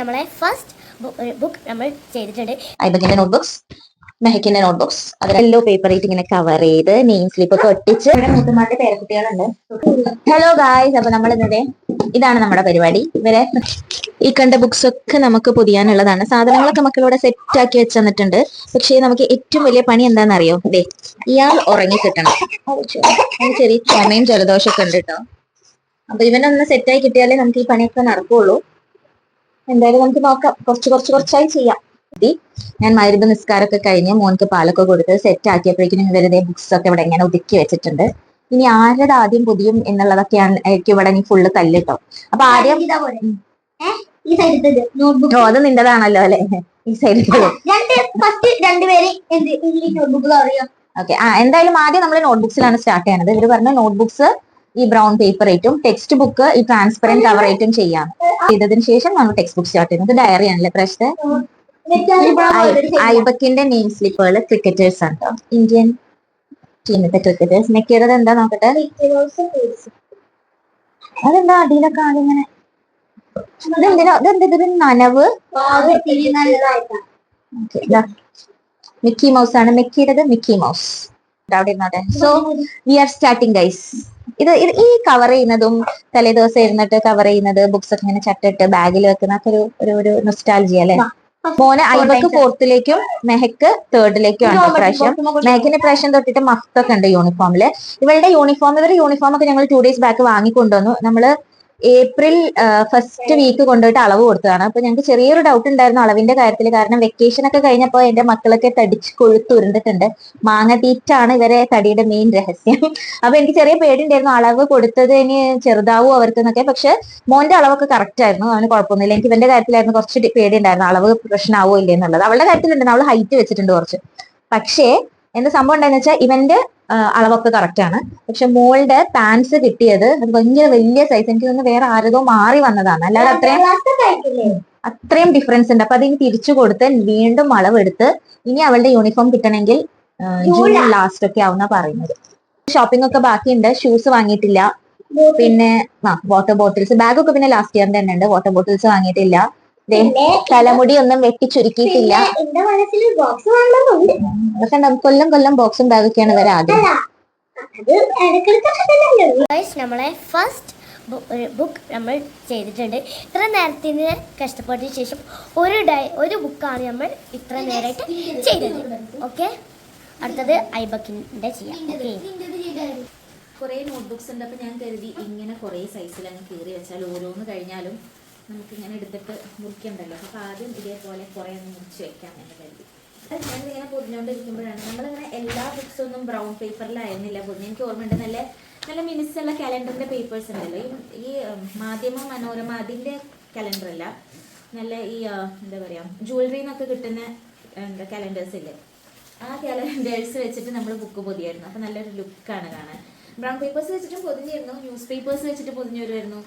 നമ്മളെ first book നമ്മൾ ചെയ്തിട്ടുണ്ട്. ഐബക്കിന്റെ നോട്ട്ബുക്സ്, മെഹക്കിന്റെ നോട്ട്ബുക്സ്, അത് യെല്ലോ പേപ്പർ ആയിട്ട് ഇങ്ങനെ കവർ ചെയ്ത് നെയിം സ്ലിപ്പ് ഒക്കെ ഒട്ടിച്ച്. ഇവിടെ മൂത്തമാരുടെ പേരക്കുട്ടികളുണ്ട്. ഹലോ ഗായ്സ്, അപ്പൊ നമ്മൾ ഇന്നത്തെ ഇതാണ് നമ്മുടെ പരിപാടി. ഇവരെ ഈ കണ്ട ബുക്സ് ഒക്കെ നമുക്ക് പൊതിയാനുള്ളതാണ്. സാധനങ്ങളൊക്കെ മക്കളിവിടെ സെറ്റ് ആക്കി വെച്ച് തന്നിട്ടുണ്ട്. പക്ഷേ നമുക്ക് ഏറ്റവും വലിയ പണി എന്താണെന്നറിയോ? ദേ ഇയാൾ ഉറങ്ങി കിട്ടണം. അതിന് ചെറിയ ചുമയും ജലദോഷമൊക്കെ ഉണ്ട് കേട്ടോ. അപ്പൊ ഇവനൊന്ന് സെറ്റായി കിട്ടിയാലേ നമുക്ക് ഈ പണിയൊക്കെ നടക്കുള്ളൂ. എന്തായാലും നമുക്ക് നോക്കാം, കുറച്ചായി ചെയ്യാം. ഞാൻ മഗ്‌രിബ് നിസ്കാരമൊക്കെ കഴിഞ്ഞ് മോൻക്ക് പാലൊക്കെ കൊടുത്ത് സെറ്റ് ആക്കിയപ്പോഴേക്കും ഇവരുടെ ബുക്സ് ഒക്കെ ഇവിടെ ഇങ്ങനെ ഒതുക്കി വെച്ചിട്ടുണ്ട്. ഇനി ആരുടെ ആദ്യം പൊതിയും എന്നുള്ളതൊക്കെയാണ് ഇവിടെ ഇനി ഫുള്ള് തല്ലിട്ടോ. അപ്പൊ ആദ്യം അത് നിന്റെതാണല്ലോ അല്ലെ, ഈ സൈഡിൽ. ഓക്കെ, എന്തായാലും ആദ്യം നമ്മൾ നോട്ട്ബുക്സിലാണ് സ്റ്റാർട്ട് ചെയ്യണത്. ഇവര് പറഞ്ഞ നോട്ട്ബുക്സ് ഈ ബ്രൗൺ പേപ്പർ ആയിട്ടും ടെക്സ്റ്റ് ബുക്ക് ഈ ട്രാൻസ്പെറന്റ് കവർ ആയിട്ടും ചെയ്യാം. ചെയ്തതിനു ശേഷം നമ്മൾ ടെക്സ്റ്റ് ബുക്ക് സ്റ്റാർട്ട് ചെയ്യുന്നത്. ഡയറി ആണല്ലേ പ്രശ്നം. ഐബക്കിന്റെ നെയിം സ്ലിപ്പുകൾ ക്രിക്കറ്റേഴ്സ് ആണ് കേട്ടോ, ഇന്ത്യൻ ടീമിന്റെ ക്രിക്കറ്റേഴ്സ്. മെക്കിയുടെ എന്താ നോക്കട്ടെ, അതെന്താ അടിയിലൊക്കെ ആദ്യം ഇങ്ങനെ ഇതെന്തൊരു നനവ്. മിക്കി മൗസ് ആണ് മെക്കിയുടേത്, Mickey Mouse. So we are starting guys. ഇത് ഈ കവർ ചെയ്യുന്നതും തലേ ദിവസം ഇരുന്നിട്ട് കവർ ചെയ്യുന്നത് ബുക്സ് ഒക്കെ ഇങ്ങനെ ചട്ടിട്ട് ബാഗിൽ വെക്കുന്ന ഒരു നൊസ്റ്റാൾജിയ അല്ലെ. മോന് ഐബക്ക് 4th മെഹക്ക് 3rd ആണ് പ്രാവശ്യം. മെഹക്കിന്റെ പ്രാവശ്യം തൊട്ടിട്ട് മഫ്തൊക്കെ ഉണ്ട് യൂണിഫോമില്. ഇവരുടെ യൂണിഫോം ഒക്കെ ഞങ്ങൾ 2 days ബാക്ക് വാങ്ങിക്കൊണ്ടുവന്നു. നമ്മള് ഏപ്രിൽ 1st വീക്ക് കൊണ്ടുപോയിട്ട് അളവ് കൊടുത്തതാണ്. അപ്പൊ ഞങ്ങൾക്ക് ചെറിയൊരു ഡൗട്ട് ഉണ്ടായിരുന്നു അളവിന്റെ കാര്യത്തിൽ. കാരണം വെക്കേഷൻ ഒക്കെ കഴിഞ്ഞപ്പോൾ എന്റെ മക്കളൊക്കെ തടിച്ച് കൊഴുത്തുരുണ്ടിട്ടുണ്ട്. മാങ്ങ തീറ്റാണ് ഇവരെ തടിയുടെ മെയിൻ രഹസ്യം. അപ്പൊ എനിക്ക് ചെറിയ പേടി ഉണ്ടായിരുന്നു അളവ് കൊടുത്തത് ഇനി ചെറുതാവോ അവർക്ക് എന്നൊക്കെ. പക്ഷെ മോന്റെ അളവൊക്കെ കറക്റ്റ് ആയിരുന്നു, അവന് കുഴപ്പമൊന്നുമില്ല. എനിക്ക് ഇവന്റെ കാര്യത്തിലായിരുന്നു കുറച്ച് പേടി ഉണ്ടായിരുന്നു അളവ് പ്രശ്നമാവോ ഇല്ലേ എന്നുള്ളത്. അവളുടെ കാര്യത്തിലുണ്ട്, അവള് ഹൈറ്റ് വെച്ചിട്ടുണ്ട് കുറച്ച്. പക്ഷേ എന്താ സംഭവം ഉണ്ടായെന്ന് വെച്ചാൽ ഇവന്റെ അളവൊക്കെ കറക്റ്റ് ആണ്. പക്ഷെ മോളുടെ പാൻസ് കിട്ടിയത് അത് വലിയ സൈസ്. എനിക്ക് തോന്നുന്നു വേറെ ആരതോ മാറി വന്നതാണ്, അല്ലാതെ അത്രയും ഡിഫറൻസ് ഉണ്ട്. അപ്പൊ അതിന് തിരിച്ചു കൊടുത്ത് വീണ്ടും അളവെടുത്ത് ഇനി അവളുടെ യൂണിഫോം കിട്ടണമെങ്കിൽ ജൂൺ ലാസ്റ്റ് ഒക്കെ ആവുന്ന പറയുന്നത്. ഷോപ്പിംഗ് ഒക്കെ ബാക്കിയുണ്ട്. ഷൂസ് വാങ്ങിയിട്ടില്ല. പിന്നെ വാട്ടർ ബോട്ടിൽസ്, ബാഗൊക്കെ പിന്നെ ലാസ്റ്റ് ഇയറിന്റെ തന്നെ ഉണ്ട്. വാട്ടർ ബോട്ടിൽസ് വാങ്ങിയിട്ടില്ല. തലമുടി ഒന്നും വെട്ടി ചുരുക്കിയിട്ടില്ല. കൊല്ലം ബോക്സും ബാഗൊക്കെയാണ് വരെ ആദ്യം. നമ്മളെ ഫസ്റ്റ് ബുക്ക് നമ്മൾ ചെയ്തിട്ടുണ്ട്. ഇത്ര നേരത്തിന് കഷ്ടപ്പെട്ടതിന് ശേഷം ഒരു ബുക്കാണ് നമ്മൾ ഇത്ര നേരമായിട്ട് ചെയ്തത്. ഓക്കെ, അടുത്തത് ഐബക്കിന്റെ ചെയ്യാം. കുറെ നോട്ട്ബുക്സ് ഉണ്ട്. അപ്പൊ ഞാൻ കരുതി ഇങ്ങനെ കുറെ സൈസിൽ അങ്ങ് കീറി വെച്ചാൽ ഓരോന്ന് കഴിഞ്ഞാലും നമുക്കിങ്ങനെ എടുത്തിട്ട് മുറിക്കണ്ടല്ലോ. അപ്പൊ ആദ്യം ഇതേപോലെ കുറെ ഒന്ന് മുറിച്ച് വെക്കാം എന്ന് കരുതി. ഞാനിങ്ങനെ പൊതിഞ്ഞുകൊണ്ടിരിക്കുമ്പോഴാണ് നമ്മളിങ്ങനെ എല്ലാ ബുക്സൊന്നും ബ്രൗൺ പേപ്പറിലായിരുന്നില്ല പൊതിഞ്ഞ്. എനിക്ക് ഓർമ്മയുണ്ട് നല്ല മിനുസുള്ള കാലണ്ടറിന്റെ പേപ്പേഴ്സ് ഉണ്ടല്ലോ, ഈ മാധ്യമ മനോരമ അതിന്റെ കലണ്ടർ അല്ല, നല്ല ഈ എന്താ പറയാ ജ്വല്ലറിന്നൊക്കെ കിട്ടുന്ന കലണ്ടേഴ്സ് ഇല്ലേ, ആ കലണ്ടേഴ്സ് വെച്ചിട്ട് നമ്മൾ ബുക്ക് പൊതിയായിരുന്നു. അപ്പൊ നല്ലൊരു ലുക്കാണ് കാണാൻ. ബ്രൗൺ പേപ്പേഴ്സ് വെച്ചിട്ടും പൊതിഞ്ഞിരുന്നു, ന്യൂസ് പേപ്പേഴ്സ് വെച്ചിട്ട് പൊതിഞ്ഞു വരുമായിരുന്നു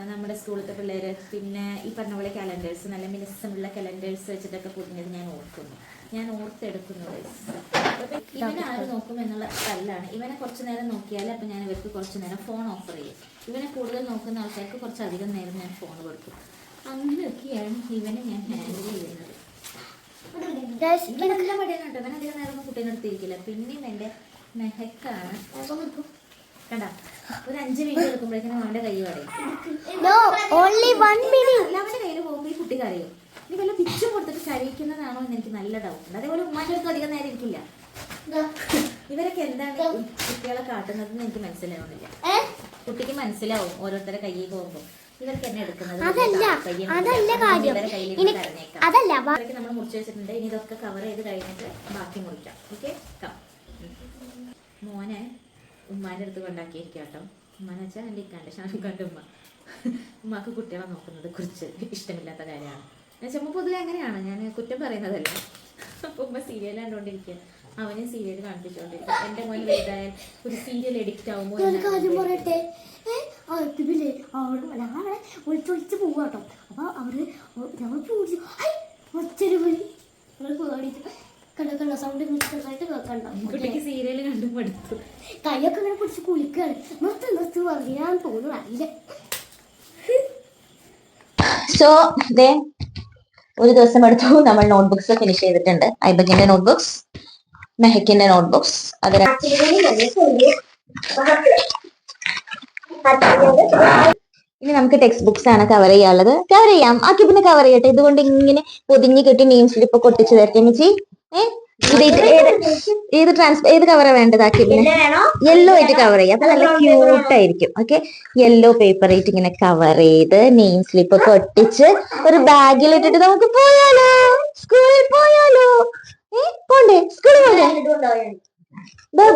നമ്മുടെ സ്കൂളിലത്തെ പിള്ളേര്. പിന്നെ ഈ പറഞ്ഞ പോലെ കലണ്ടേഴ്സ്, നല്ല മിനുസമുള്ള കലണ്ടേഴ്സ് വെച്ചിട്ടൊക്കെ പൊതിഞ്ഞത് ഞാൻ ഓർത്തെടുക്കുന്നു. ഇവനെ ആര് നോക്കും എന്നുള്ള തല്ലാണ്. ഇവനെ കുറച്ചു നേരം നോക്കിയാൽ അപ്പൊ ഞാൻ ഇവർക്ക് കുറച്ചു നേരം ഫോൺ ഓഫർ ചെയ്യും. ഇവനെ കൂടുതൽ നോക്കുന്ന ആൾക്കാർക്ക് കുറച്ചധികം നേരം ഞാൻ ഫോൺ കൊടുക്കും. അങ്ങനെയൊക്കെയാണ് ഇവനെ ഞാൻ ഹാൻഡിൽ ചെയ്യുന്നത്. നല്ല പടിയാണ് കേട്ടോ, ഇവൻ അധികം നേരം കുട്ടീനെ എടുത്തിരിക്കില്ല. പിന്നെയും എൻ്റെ മെഹക്കാണ് കണ്ട, ഒരു 5 മിനിറ്റ് എടുക്കുമ്പോഴേക്കും അവന്റെ കൈ പറയും. അവന്റെ കയ്യിൽ പോകുമ്പോൾ ഈ കുട്ടി കരയും. ഇനി വല്ല പിച്ചും കൊടുത്തിട്ട് കരയിക്കുന്നതാണോ എന്ന് എനിക്ക് നല്ല ഡൗട്ട് ഉണ്ട്. അതേപോലെ ഉമ്മാൻ്റെ അധികം നേരം ഇരിക്കില്ല. ഇവരൊക്കെ എന്താണ് കുട്ടികളെ കാട്ടുന്നതെന്ന് എനിക്ക് മനസ്സിലാവുന്നില്ല. കുട്ടിക്ക് മനസ്സിലാവും ഓരോരുത്തരെ കയ്യിൽ പോകുമ്പോൾ ഇവർക്ക് എന്നെ എടുക്കുന്നത്. നമ്മൾ മുറിച്ച് വെച്ചിട്ടുണ്ട്. ഇനി ഇതൊക്കെ കവർ ചെയ്ത് കഴിഞ്ഞിട്ട് ബാക്കി മുറിക്കാം. ഓക്കെ, മോനെ ഉമ്മാൻ്റെ അടുത്ത് കൊണ്ടാക്കിയിരിക്കുക കേട്ടോ. ഉമ്മാന്ന് വെച്ചാൽ എൻ്റെ ഇക്കാൻ്റെ ഷാനുഖാൻ്റെ ഉമ്മാക്ക് കുട്ടികളെ നോക്കുന്നത് കുറിച്ച് ഇഷ്ടമില്ലാത്ത കാര്യമാണ്. എന്നുവെച്ചാൽ പൊതുവെ അങ്ങനെയാണ്, ഞാൻ കുറ്റം പറയുന്നതല്ല. അപ്പോൾ ഉമ്മ സീരിയൽ കണ്ടുകൊണ്ടിരിക്കുക, അവനും സീരിയൽ കാണിപ്പിച്ചുകൊണ്ടിരിക്കും. എൻ്റെ മോൻ വലുതായാൽ ഒരു സീരിയൽ എഡിക്റ്റ് ആകുമ്പോൾ ഒളിച്ചൊളിച്ച് പോവുക കേട്ടോ. അപ്പോൾ അവര് ഞങ്ങൾ കണ്ടോ കണ്ടോ സൗണ്ട് ചെറുതായിട്ട് കേൾക്കണ്ടോ? സീരിയൽ കണ്ടു പഠിച്ചു. കൈയൊക്കെ ഇങ്ങനെ പിടിച്ച് കുളിക്കുകയാണ്. നിർത്ത് പറഞ്ഞാൻ തോന്നുന്നു അറിയില്ല. സോ ഒരു ദിവസം എടുത്തു നമ്മൾ നോട്ട്ബുക്സ് ഫിനിഷ് ചെയ്തിട്ടുണ്ട്. ഐബക്കിന്റെ നോട്ട്ബുക്സ്, മെഹക്കിന്റെ നോട്ട്ബുക്സ്. അത് ഇനി നമുക്ക് ടെക്സ്റ്റ് ബുക്സ് ആണ് കവർ ചെയ്യാനുള്ളത്. കവർ ചെയ്യാം, ആക്കിപ്പിന്നെ കവർ ചെയ്യട്ടെ. ഇതുകൊണ്ട് ഇങ്ങനെ പൊതിഞ്ഞ് കെട്ടി നെയിം സ്ലിപ്പ് ഒക്കെ ഒട്ടിച്ച് തരട്ടെ മിച്ചി. ഏത് കവറാ വേണ്ടത്? ആക്കിപ്പിന്നെ യെല്ലോ ആയിട്ട് കവർ ചെയ്യാം, അപ്പൊ നല്ല ക്യൂട്ടായിരിക്കും. ഓക്കെ, യെല്ലോ പേപ്പർ ആയിട്ട് ഇങ്ങനെ കവർ ചെയ്ത് നെയിം സ്ലിപ്പ് ഒക്കെ ഒട്ടിച്ച് ഒരു ബാഗിൽ ഇട്ടിട്ട് നമുക്ക് പോയാലോ? സ്കൂളിൽ പോയാലോ? പോണ്ടേ? സ്കൂളിൽ പോണ്ടേ?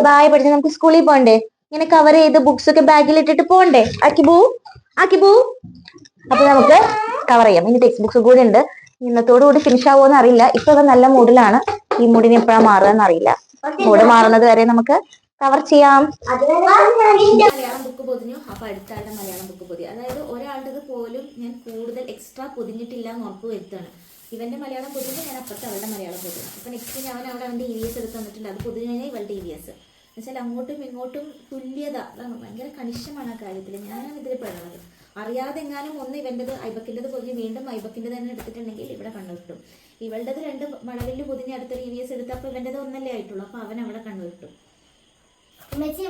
ബൈ പഠിച്ച നമുക്ക് സ്കൂളിൽ പോണ്ടേ? ഇങ്ങനെ കവർ ചെയ്ത് ബുക്സ് ഒക്കെ ബാഗിൽ ഇട്ടിട്ട് പോണ്ടേ? ആക്കിബൂ. അപ്പൊ നമുക്ക് കവർ ചെയ്യാം. ഇനി ടെക്സ്റ്റ് ബുക്സ് കൂടി ഉണ്ട്. ഇന്നത്തോടു കൂടി ഫിനിഷ് ആവുമെന്ന് അറിയില്ല. ഇപ്പൊ നല്ല മൂഡിലാണ്. ഈ മൂഡിന് എപ്പോഴാണ് മാറുക അറിയില്ല. മൂഡ് മാറുന്നത് വരെ നമുക്ക് കവർ ചെയ്യാം. മലയാളം ബുക്ക് പൊതിഞ്ഞു, അപ്പൊ അടുത്ത ആളുടെ മലയാളം ബുക്ക് പൊതി. അതായത് ഒരാളുടേത് പോലും ഞാൻ കൂടുതൽ എക്സ്ട്രാ പൊതിഞ്ഞിട്ടില്ല എന്ന് ഉറപ്പ് വരുത്താണ്. ഇവന്റെ മലയാളം പൊതിഞ്ഞ് ഞാൻ അപ്പുറത്ത് അവളുടെ മലയാളം പൊതിഞ്ഞു. അപ്പൊ നെക്സ്റ്റ് ഞാൻ അവിടെ അവന്റെ EVS എടുത്ത് തന്നിട്ടുണ്ട്. അത് പൊതിഞ്ഞു കഴിഞ്ഞാൽ ഇവളുടെ EVS എന്നുവെച്ചാൽ അങ്ങോട്ടും ഇങ്ങോട്ടും തുല്യത. അതാണ് ഭയങ്കര കണിശമാണ് ആ കാര്യത്തിൽ. ഞാനാണ് ഇതിൽ പെടുന്നത്. അറിയാതെ എങ്ങാനും ഒന്ന് ഇവൻ്റെത് ഐബക്കിൻ്റെത് പൊതിഞ്ഞ് വീണ്ടും ഐബക്കിൻ്റെ തന്നെ എടുത്തിട്ടുണ്ടെങ്കിൽ ഇവിടെ കണ്ണുകിട്ടും. ഇവളുടേത് 2 മഴവില് പൊതിഞ്ഞ് അടുത്തൊരു EVS എടുത്ത് അപ്പൊ ഇവൻ്റെത് ഒന്നല്ലേ ആയിട്ടുള്ളൂ. അപ്പൊ അവൻ അവിടെ കണ്ണുകിട്ടും.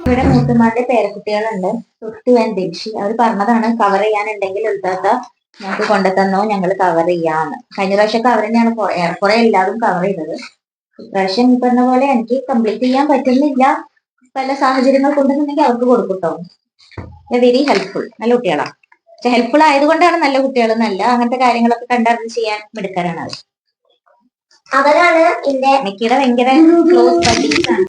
ഇവിടെ മൂത്തമാരുടെ പേരക്കുട്ടികളുണ്ട്, തൊട്ടു ആൻഡ് ദിൽഷി. അവർ പറഞ്ഞതാണ് കവർ ചെയ്യാനുണ്ടെങ്കിൽ ഉൾത്താത്ത ഞങ്ങൾക്ക് കൊണ്ടുതന്നോ, ഞങ്ങൾ കവർ ചെയ്യാന്ന്. കഴിഞ്ഞ പ്രാവശ്യമൊക്കെ അവർ തന്നെയാണ് കുറെ എല്ലാവരും കവർ ചെയ്തത്. ഇപ്രാവശ്യം ഈ പറഞ്ഞ പോലെ എനിക്ക് കംപ്ലീറ്റ് ചെയ്യാൻ പറ്റുന്നില്ല, പല സാഹചര്യങ്ങൾ കൊണ്ടുവന്നുണ്ടെങ്കിൽ അവർക്ക് കൊടുക്കട്ടോ. Very helpful. നല്ല കുട്ടികളാണ്. പക്ഷെ ഹെൽപ്ഫുൾ ആയതുകൊണ്ടാണ് നല്ല കുട്ടികൾ. നല്ല അങ്ങനത്തെ കാര്യങ്ങളൊക്കെ കണ്ടറിഞ്ഞ് ചെയ്യാൻ മിടുക്കരാണ് അവർ. അവരാണ് എന്റെ മിക്കിയുടെ ഭയങ്കര ക്ലോസ് ബഡീസ് ആണ്.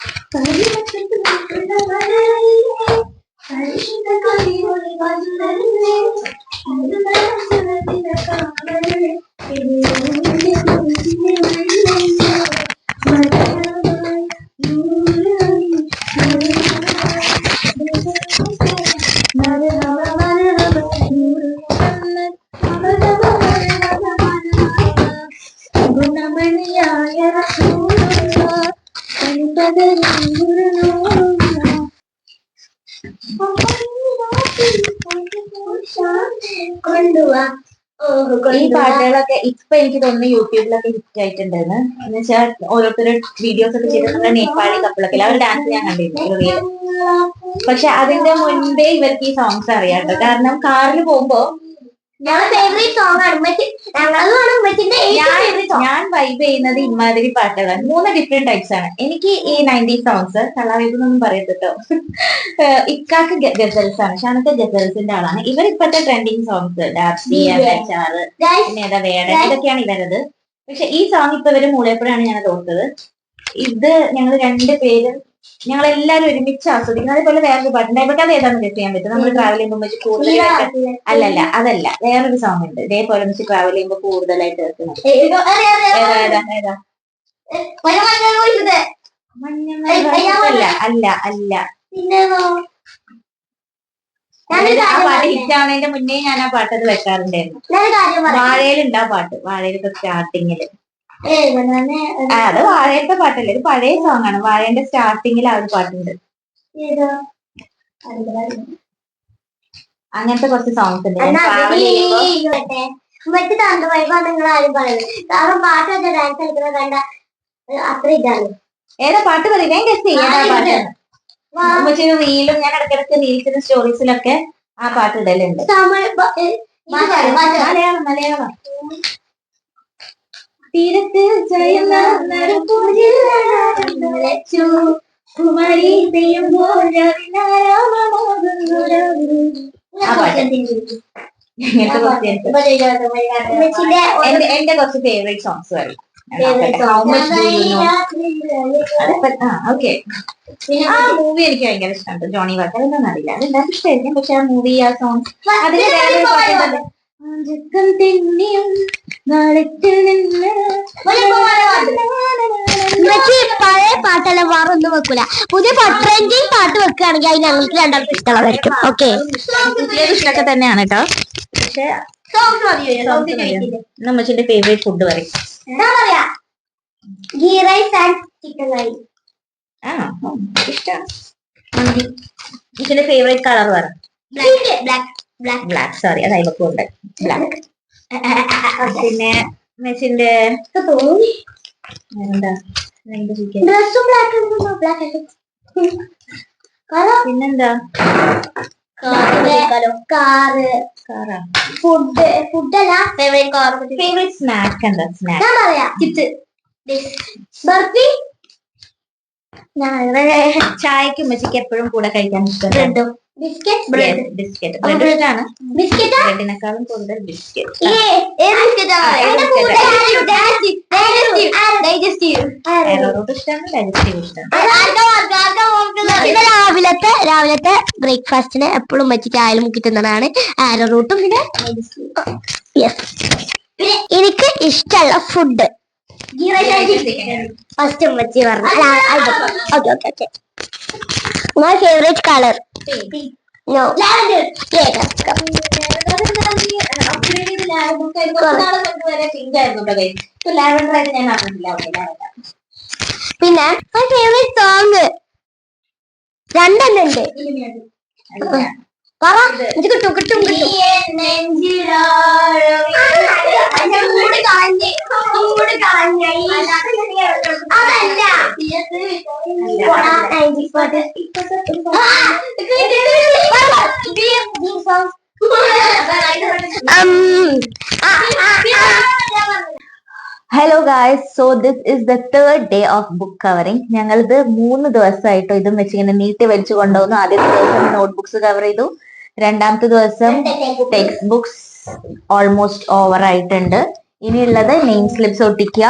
ഈ പാട്ടുകളൊക്കെ ഇപ്പൊ എനിക്ക് തോന്നുന്നു യൂട്യൂബിലൊക്കെ ഹിറ്റ് ആയിട്ടുണ്ടെന്ന്. എന്ന് വെച്ചാൽ ഓരോരുത്തരും വീഡിയോസ് ഒക്കെ ചെയ്തിട്ടുള്ള നേപ്പാളി കപ്പിളൊക്കെ അവർ ഡാൻസ് ഞാൻ കണ്ടിരുന്നു. പക്ഷെ അതിന്റെ മുൻപേ ഇവർക്ക് ഈ സോങ്സ് അറിയാട്ടോ. കാരണം കാറിൽ പോകുമ്പോ ഞാൻ വൈബ് ചെയ്യുന്നത് ഇമാതിരി പാട്ടുകളാണ്. 3 ഡിഫറെന്റ് ടൈപ്സ് ആണ്. എനിക്ക് ഈ 90s സോങ്സ്, കള്ളാവേദൊന്നും പറയട്ടോ. ഇക്കാക്ക് ഗസൽസ് ആണ്. ഷാനത്തെ ഗസൽസിന്റെ ആളാണ്. ഇവരിപ്പത്തെ ട്രെൻഡിങ് സോങ്സ് ഡാപ്സി, അച്ചാറ്, പിന്നെ ഏതാ വേടൻ, ഇതൊക്കെയാണ് ഇവരത്. പക്ഷെ ഈ സോങ് ഇപ്പൊ ഇവര് മൂളിയപ്പോഴാണ് ഞാനത് ഓർത്തത്. ഇത് ഞങ്ങൾ 2 പേരും ഞങ്ങളെല്ലാരും ഒരുമിച്ച് ആസ്വദിക്കുന്നത്. അതേപോലെ വേറൊരു പാട്ടുണ്ട്. ഇവർക്ക് അത് ഏതാണെന്ന് ഗസ് ചെയ്യാൻ പറ്റും. നമ്മൾ ട്രാവൽ ചെയ്യുമ്പോൾ വെച്ച് കൂടുതലായിട്ട് അതല്ല വേറൊരു സോങ് ഉണ്ട് ഇതേപോലെ വെച്ച് ട്രാവൽ ചെയ്യുമ്പോൾ കൂടുതലായിട്ട് കേൾക്കുന്നത്. ആ പാട്ട് ഹിറ്റ് ആവുന്നതിന്റെ മുന്നേ ഞാൻ ആ പാട്ട് അത് വെക്കാറുണ്ടായിരുന്നു. വാഴയിലുണ്ട് ആ പാട്ട്. വാഴയിലൊക്കെ സ്റ്റാർട്ടിങ്ങില് അത് വാഴയുടെ പാട്ടല്ലേ, ഇത് പഴയ സോങ് ആണ്. വാഴയുടെ സ്റ്റാർട്ടിങ്ങിൽ ആ ഒരു പാട്ടുണ്ട്. അങ്ങനത്തെ കുറച്ച് സോങ്സ് ഉണ്ട്. മറ്റു തന്ത്രപരമാണ് നിങ്ങൾ ആരും പറയുന്നത്. കാരണം പാട്ട് വെച്ച ഡാൻസ് കളിക്കുന്നത് കണ്ട അത്ര ഇതാണ്. ഏതാ പാട്ട് പറയും? ഞാൻ ഗസ് ചെയ്യാൻ പാട്ട് റീലും ഞാൻ ഇടയ്ക്കിടയ്ക്ക് റീൽസിലും സ്റ്റോറീസിലൊക്കെ ആ പാട്ട് ഇടലുണ്ട്. മലയാളം തീരത്ത് എന്റെ കുറച്ച് ഫേവറേറ്റ് സോങ്സ് പറയും. ഓക്കെ, ആ മൂവി എനിക്ക് ഭയങ്കര ഇഷ്ടമുണ്ട്. Johnny Walker. അതെന്താണെന്ന് അറിയില്ല, അതെല്ലാവർക്കും ഇഷ്ടമായിരിക്കും. പക്ഷെ ആ മൂവി, ആ സോങ്, അതിന് വേറെ പാട്ടുണ്ടല്ലോ. പഴയ പാട്ടെല്ലാം വേറെ ഒന്നും വെക്കൂല. പുതിയ ട്രെൻഡിങ് പാട്ട് വെക്കുകയാണെങ്കിൽ അത് ഞങ്ങൾക്ക് രണ്ടാൾക്കും ഇഷ്ടമുള്ളതായിരിക്കും. ഓക്കെ, ഇഷ്ടമൊക്കെ തന്നെയാണ് കേട്ടോ. പക്ഷെ നമ്മച്ചിന്റെ ഫേവറേറ്റ് ഫുഡ് പറയും. ഗീ റൈസ് ആൻഡ് ചിക്കൻ കറി. ആ ഇഷ്ടമാണ്. മന്തി. ഇതിന്റെ ഫേവറേറ്റ് കളർ പറ. ബ്ലാക്ക്. സോറി, അത് അയവക്കും ഉണ്ട് ബ്ലാക്ക്. പിന്നെ മെസ്സിന്റെ തോന്നി എന്താ ഡ്രസ്സും ബ്ലാക്ക്. പിന്നെന്താ കാറ് ഫുഡല്ല ഫേവറേറ്റ് സ്നാക്ക് എന്താ? സ്നാക്ക് ഞാൻ പറയാ ചിപ്സ് ബർഫി. ചായക്ക് ഉമ്മച്ചിക്ക് എപ്പോഴും കൂടെ കഴിക്കാൻ ഇഷ്ടം ബ്രെഡും ബിസ്ക്കറ്റ് ബ്രെഡ് ബിസ്ക്കറ്റ്. ബ്രെഡ് ഇഷ്ടമാണ്. ബിസ്ക്കറ്റ് ബ്രെഡിനെക്കാളും കൂടുതൽ ബിസ്ക്കറ്റ്. ഡൈജസ്റ്റീവ് എറോട്ട് ഇഷ്ടമാണ്. ഡൈജസ്റ്റീവ് ഇഷ്ടമാണ്. രാവിലത്തെ ബ്രേക്ക്ഫാസ്റ്റിന് എപ്പോഴും വെച്ച് ചായ മുക്കി തിന്നതാണ് ആരോ റൂട്ടും. പിന്നെ എനിക്ക് ഇഷ്ടമുള്ള ഫുഡ് ഫസ്റ്റ് വെച്ച് പറഞ്ഞു. My favorite color. No. Lavender. പിന്നെ my favorite song രണ്ടെണ്ണം ഉണ്ട്. കിട്ടും. Hello guys, so this is the third day of book covering. ഞങ്ങളിത് 3 ദിവസമായിട്ടോ ഇതും വെച്ച് ഇങ്ങനെ നീട്ടി വലിച്ചു കൊണ്ടുപോകുന്നു. ആദ്യത്തെ ദിവസം നോട്ട്ബുക്സ് കവർ ചെയ്തു. രണ്ടാമത്തെ ദിവസം ടെക്സ്റ്റ് ബുക്സ് ഓൾമോസ്റ്റ് ഓവർ ആയിട്ടുണ്ട്. ഇനിയുള്ളത് നെയിം സ്ലിപ്സ് ഒട്ടിക്കുക,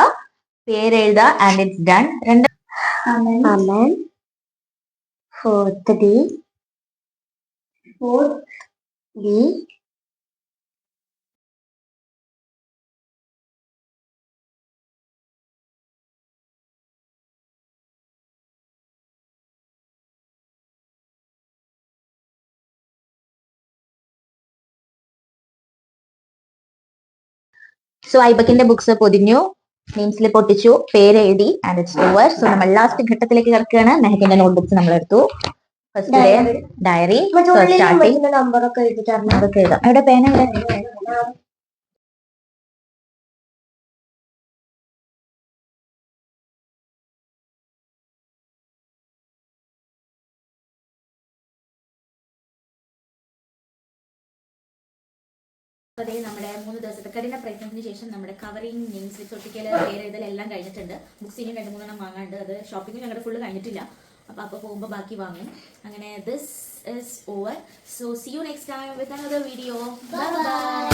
പേരെഴുതുക, and it's done. Amen. Fourth D. So ഐബക്കിന്റെ ബുക്സ് പൊതിഞ്ഞു, നെയിം സ്ലിപ്പ് ഒട്ടിച്ചു, പേരെഴുതി, ആൻഡ് ഇറ്റ്സ് ഓവർ. സോ നമ്മൾ ലാസ്റ്റ് ഘട്ടത്തിലേക്ക് കിടക്കുകയാണ്. മെഹക്കിന്റെ നോട്ട്ബുക്സ് നമ്മൾ എടുത്തു. ഫസ്റ്റ് ഡേ ഡയറി, സ്റ്റാർട്ടിംഗ് നമ്പറൊക്കെ എഴുതിട്ടാണ് അതൊക്കെ എഴുതാം. അവിടെ പേന അതേ നമ്മുടെ 3 ദിവസത്തെ കഠിന പ്രയത്നത്തിന് ശേഷം നമ്മുടെ കവറിങ്, നെയിം സ്ലിപ്സ് ഒട്ടിക്കൽ, പേരെഴുതൽ എല്ലാം കഴിഞ്ഞിട്ടുണ്ട്. ബുക്സ് ഇനി 2-3 എണ്ണം വാങ്ങാണ്ട്. അത് ഷോപ്പിംഗ് ഞങ്ങളുടെ ഫുള്ള് കഴിഞ്ഞിട്ടില്ല. അപ്പോൾ പോകുമ്പോൾ ബാക്കി വാങ്ങും. അങ്ങനെ this is over. So see you next time with another video. Bye by.